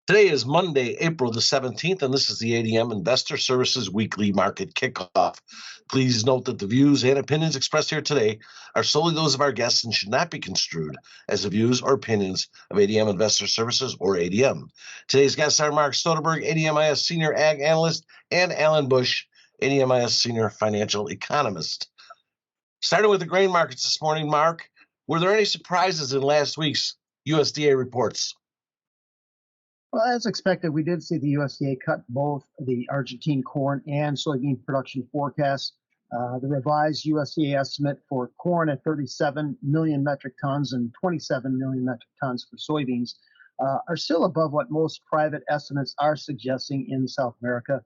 Today is Monday, April the 17th, and this is the ADM Investor Services Weekly Market Kickoff. Please note that the views and opinions expressed here today are solely those of our guests and should not be construed as the views or opinions of ADM Investor Services or ADM. Today's guests are Mark Soderberg, ADMIS Senior Ag Analyst, and Alan Bush, ADMIS Senior Financial Economist. Starting with the grain markets this morning, Mark, were there any surprises in last week's USDA reports? Well, as expected, we did see the USDA cut both the Argentine corn and soybean production forecasts. The revised USDA estimate for corn at 37 million metric tons and 27 million metric tons for soybeans are still above what most private estimates are suggesting in South America.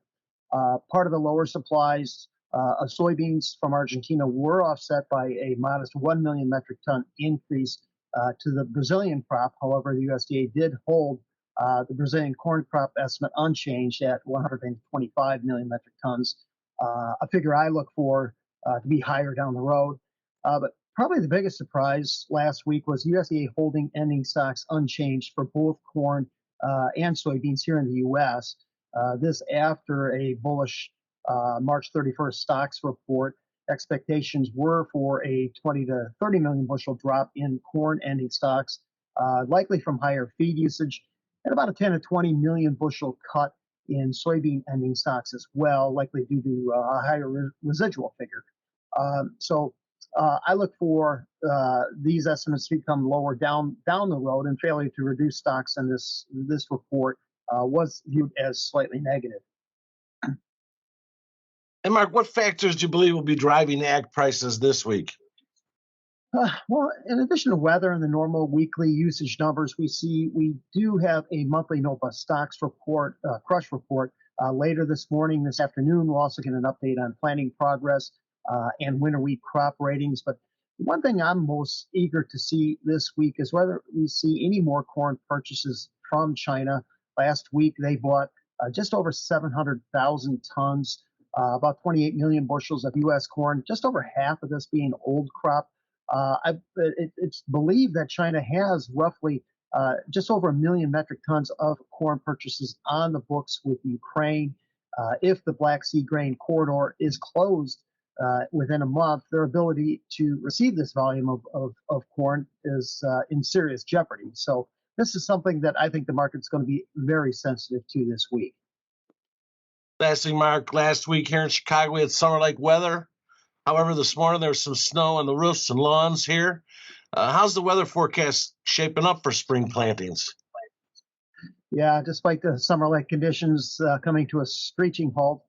Part of the lower supplies of soybeans from Argentina were offset by a modest 1 million metric ton increase to the Brazilian crop. However, the USDA did hold the Brazilian corn crop estimate unchanged at 125 million metric tons, a figure I look for to be higher down the road. But probably the biggest surprise last week was USDA holding ending stocks unchanged for both corn and soybeans here in the U.S. This after a bullish March 31st stocks report. Expectations were for a 20 to 30 million bushel drop in corn ending stocks, likely from higher feed usage, and about a 10 to 20 million bushel cut in soybean ending stocks as well, likely due to a higher residual figure. So I look for these estimates to become lower down the road, and failure to reduce stocks in this report was viewed as slightly negative. And Mark, what factors do you believe will be driving ag prices this week? Well, in addition to weather and the normal weekly usage numbers we do have a monthly NOPA stocks report, crush report later this afternoon. We'll also get an update on planting progress and winter wheat crop ratings. But one thing I'm most eager to see this week is whether we see any more corn purchases from China. Last week, they bought just over 700,000 tons, about 28 million bushels of U.S. corn, just over half of this being old crop. It's believed that China has roughly just over 1 million metric tons of corn purchases on the books with Ukraine. If the Black Sea grain corridor is closed within a month, their ability to receive this volume of corn is in serious jeopardy. So this is something that I think the market's going to be very sensitive to this week. Lastly, Mark, last week here in Chicago, we had summer-like weather. However, this morning there was some snow on the roofs and lawns here. How's the weather forecast shaping up for spring plantings? Yeah, despite the summer-like conditions coming to a screeching halt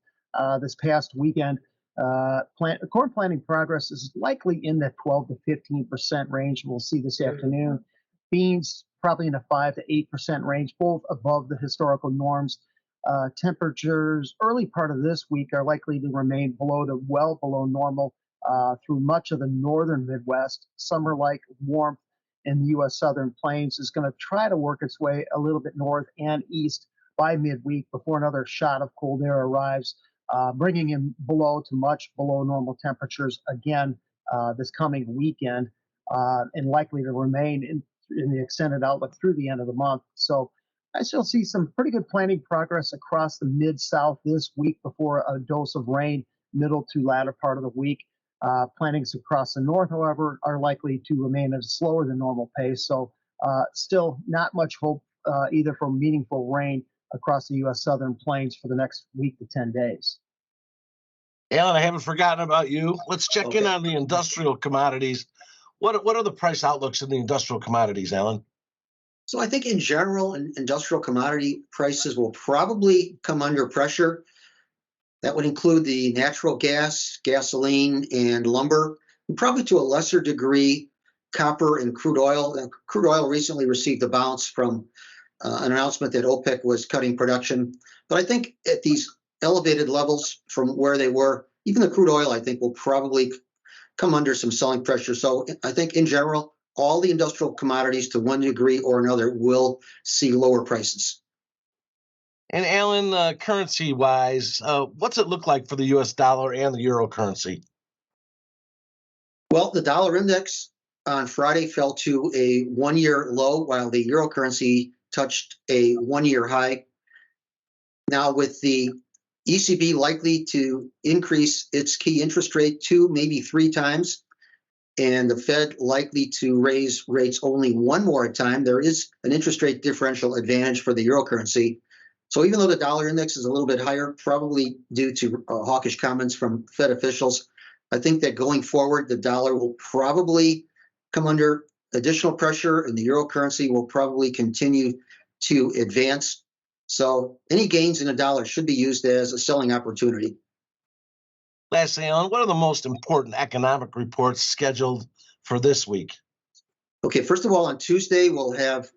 this past weekend, corn planting progress is likely in the 12 to 15% range. We'll see this afternoon. Beans probably in the 5 to 8% range, both above the historical norms. Temperatures early part of this week are likely to remain well below normal through much of the northern Midwest. Summer-like warmth in the U.S. southern plains is going to try to work its way a little bit north and east by midweek before another shot of cold air arrives, bringing in much below normal temperatures again this coming weekend, and likely to remain in the extended outlook through the end of the month. So I still see some pretty good planting progress across the mid-south this week before a dose of rain middle to latter part of the week. Plantings across the north, however, are likely to remain at a slower than normal pace. So still not much hope either for meaningful rain across the U.S. southern plains for the next week to 10 days. Alan, I haven't forgotten about you. Let's check in on the industrial commodities. What are the price outlooks in the industrial commodities, Alan? So I think in general, industrial commodity prices will probably come under pressure. That would include the natural gas, gasoline, and lumber, and probably to a lesser degree, copper and crude oil. Crude oil recently received a bounce from an announcement that OPEC was cutting production. But I think at these elevated levels from where they were, even the crude oil, I think, will probably come under some selling pressure. So I think in general, all the industrial commodities to one degree or another will see lower prices. And Alan, currency-wise, what's it look like for the U.S. dollar and the euro currency? Well, the dollar index on Friday fell to a one-year low, while the euro currency touched a one-year high. Now, with the ECB likely to increase its key interest rate 2, maybe 3 times, and the Fed likely to raise rates only one more time, there is an interest rate differential advantage for the euro currency. So even though the dollar index is a little bit higher, probably due to hawkish comments from Fed officials, I think that going forward, the dollar will probably come under additional pressure and the euro currency will probably continue to advance. So any gains in the dollar should be used as a selling opportunity. Lastly, Alan, what are the most important economic reports scheduled for this week? Okay, first of all, on Tuesday, we'll have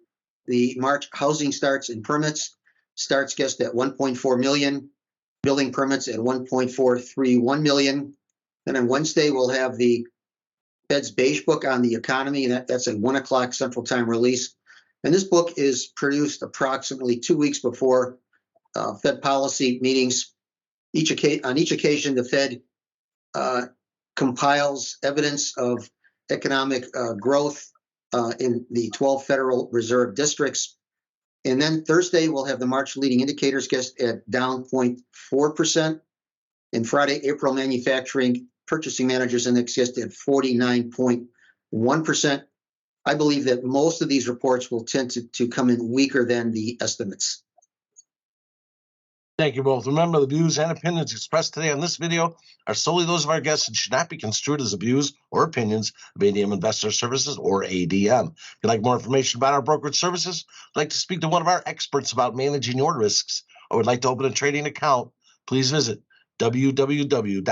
the March housing starts and permits. Starts guessed at 1.4 million, building permits at 1.431 million. Then on Wednesday, we'll have the Fed's beige book on the economy. That's a 1 o'clock Central Time release. And this book is produced approximately 2 weeks before Fed policy meetings. On each occasion, the Fed compiles evidence of economic growth in the 12 Federal Reserve districts. And then Thursday, we'll have the March leading indicators guessed at down 0.4%. And Friday, April manufacturing purchasing managers index guessed at 49.1%. I believe that most of these reports will tend to come in weaker than the estimates. Thank you both. Remember, the views and opinions expressed today on this video are solely those of our guests and should not be construed as the views or opinions of ADM Investor Services or ADM. If you'd like more information about our brokerage services, like to speak to one of our experts about managing your risks, or would like to open a trading account, please visit www.admis.com.